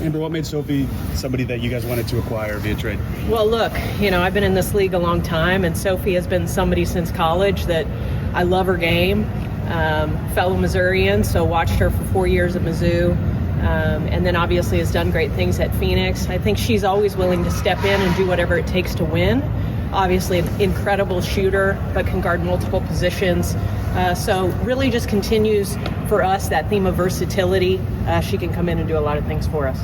Amber, what made Sophie somebody that you guys wanted to acquire via trade? Well, look, I've been in this league a long time, and Sophie has been somebody since college that I love her game. Fellow Missourian, so watched her for 4 years at Mizzou, and then obviously has done great things at Phoenix. I think she's always willing to step in and do whatever it takes to win. Obviously an incredible shooter, but can guard multiple positions. So really just continues for us that theme of versatility. She can come in and do a lot of things for us.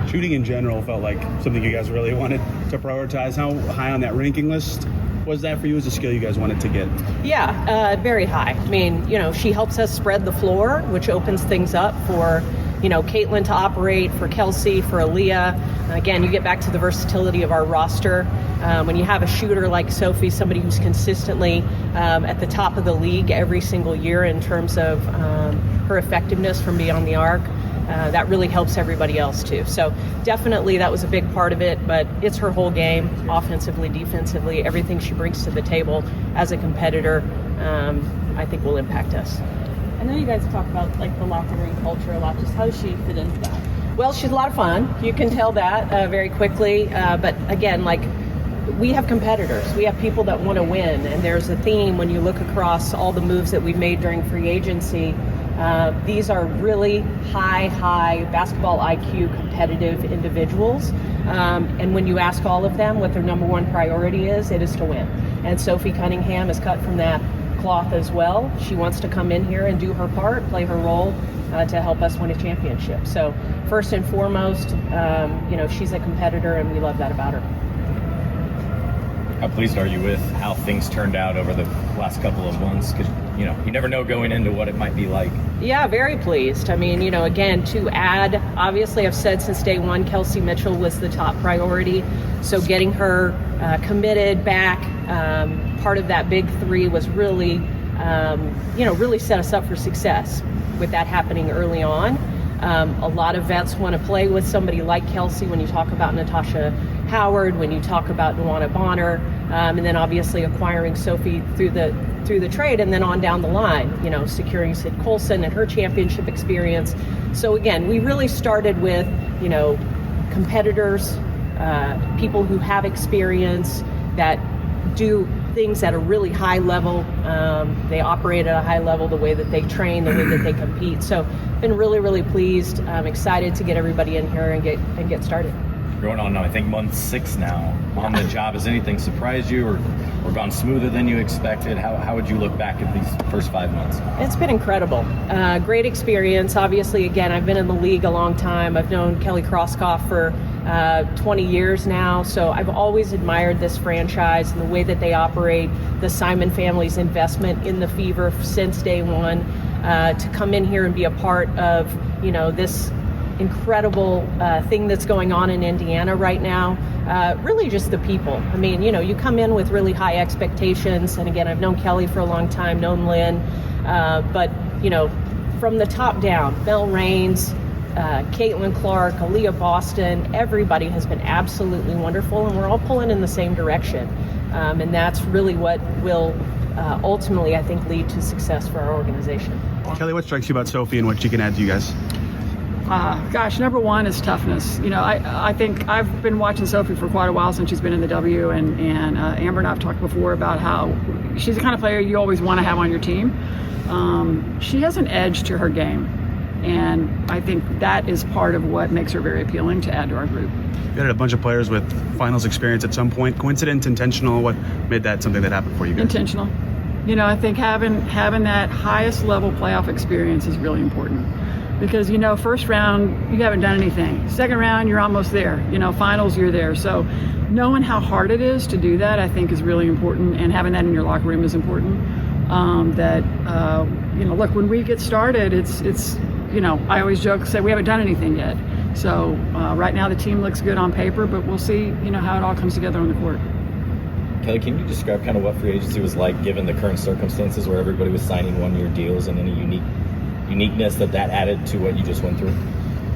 Shooting in general felt like something you guys really wanted to prioritize. How high on that ranking list was that for you as a skill you guys wanted to get? Yeah, very high. I mean, she helps us spread the floor, which opens things up for Caitlin to operate, for Kelsey, for Aaliyah. Again, you get back to the versatility of our roster. When you have a shooter like Sophie, somebody who's consistently at the top of the league every single year in terms of her effectiveness from beyond the arc, that really helps everybody else too. So definitely that was a big part of it, but it's her whole game, offensively, defensively, everything she brings to the table as a competitor, I think will impact us. I know you guys talk about the locker room culture a lot. Just how does she fit into that? Well, she's a lot of fun. You can tell that very quickly. But again, we have competitors. We have people that want to win. And there's a theme when you look across all the moves that we've made during free agency. These are really high basketball IQ competitive individuals. And when you ask all of them what their number one priority is, it is to win. And Sophie Cunningham is cut from that cloth as well. She wants to come in here and do her part, play her role to help us win a championship. So first and foremost, she's a competitor and we love that about her. How pleased are you with how things turned out over the last couple of months? Because, you never know going into what it might be like. Yeah, very pleased. I mean, again, to add, obviously I've said since day one, Kelsey Mitchell was the top priority. So getting her committed back, part of that big three was really, really set us up for success with that happening early on. A lot of vets want to play with somebody like Kelsey when you talk about Natasha Howard, when you talk about Nuwana Bonner, and then obviously acquiring Sophie through the trade and then on down the line, securing Sid Colson and her championship experience. So again, we really started with, competitors, people who have experience, that do things at a really high level. They operate at a high level, the way that they train, the way that they compete. So been really, really pleased. I'm excited to get everybody in here and get started. Going on, I think, month 6 now on the job. Has anything surprised you or gone smoother than you expected? How would you look back at these first 5 months? It's been incredible. Great experience. Obviously, again, I've been in the league a long time. I've known Kelly Krauskopf for 20 years now. So I've always admired this franchise and the way that they operate, the Simon family's investment in the Fever since day one. To come in here and be a part of, this incredible thing that's going on in Indiana right now. Really just the people. I mean, you come in with really high expectations. And again, I've known Kelly for a long time, known Lynn. But, from the top down, Mel Raines, Caitlin Clark, Aaliyah Boston, everybody has been absolutely wonderful. And we're all pulling in the same direction. And that's really what will ultimately, I think, lead to success for our organization. Kelly, what strikes you about Sophie and what she can add to you guys? Number one is toughness. I think I've been watching Sophie for quite a while since she's been in the W, and Amber and I have talked before about how she's the kind of player you always want to have on your team. She has an edge to her game, and I think that is part of what makes her very appealing to add to our group. You had a bunch of players with finals experience at some point. Coincidence, intentional? What made that something that happened for you guys? Intentional. I think having that highest level playoff experience is really important. Because, first round, you haven't done anything. Second round, you're almost there. Finals, you're there. So knowing how hard it is to do that, I think, is really important. And having that in your locker room is important. Look, when we get started, it's I always joke, say we haven't done anything yet. So right now the team looks good on paper, but we'll see, how it all comes together on the court. Kelly, can you describe kind of what free agency was like given the current circumstances where everybody was signing one-year deals and any uniqueness that added to what you just went through?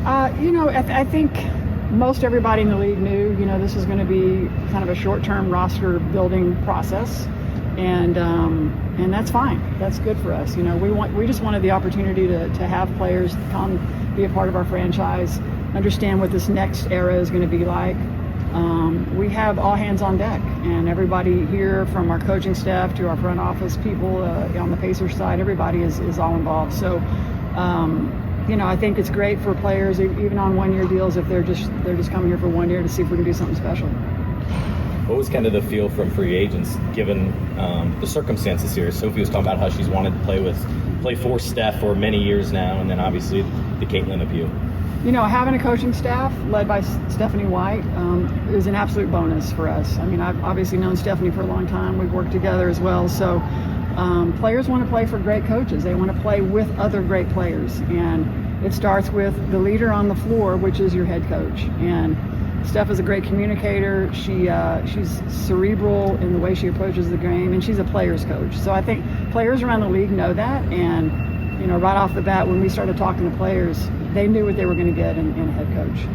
I think most everybody in the league knew, this is going to be kind of a short-term roster building process, and that's fine. That's good for us. We just wanted the opportunity to have players come be a part of our franchise, understand what this next era is going to be like. We have all hands on deck, and everybody here, from our coaching staff to our front office people on the Pacers side, everybody is all involved. So, I think it's great for players, even on one-year deals, if they're just coming here for 1 year to see if we can do something special. What was kind of the feel from free agents given the circumstances here? Sophie was talking about how she's wanted to play for Steph for many years now, and then obviously the Caitlin appeal. Having a coaching staff led by Stephanie White is an absolute bonus for us. I mean, I've obviously known Stephanie for a long time. We've worked together as well. So players want to play for great coaches. They want to play with other great players. And it starts with the leader on the floor, which is your head coach. And Steph is a great communicator. She's cerebral in the way she approaches the game, and she's a player's coach. So I think players around the league know that. And right off the bat, when we started talking to players, they knew what they were going to get in a head coach.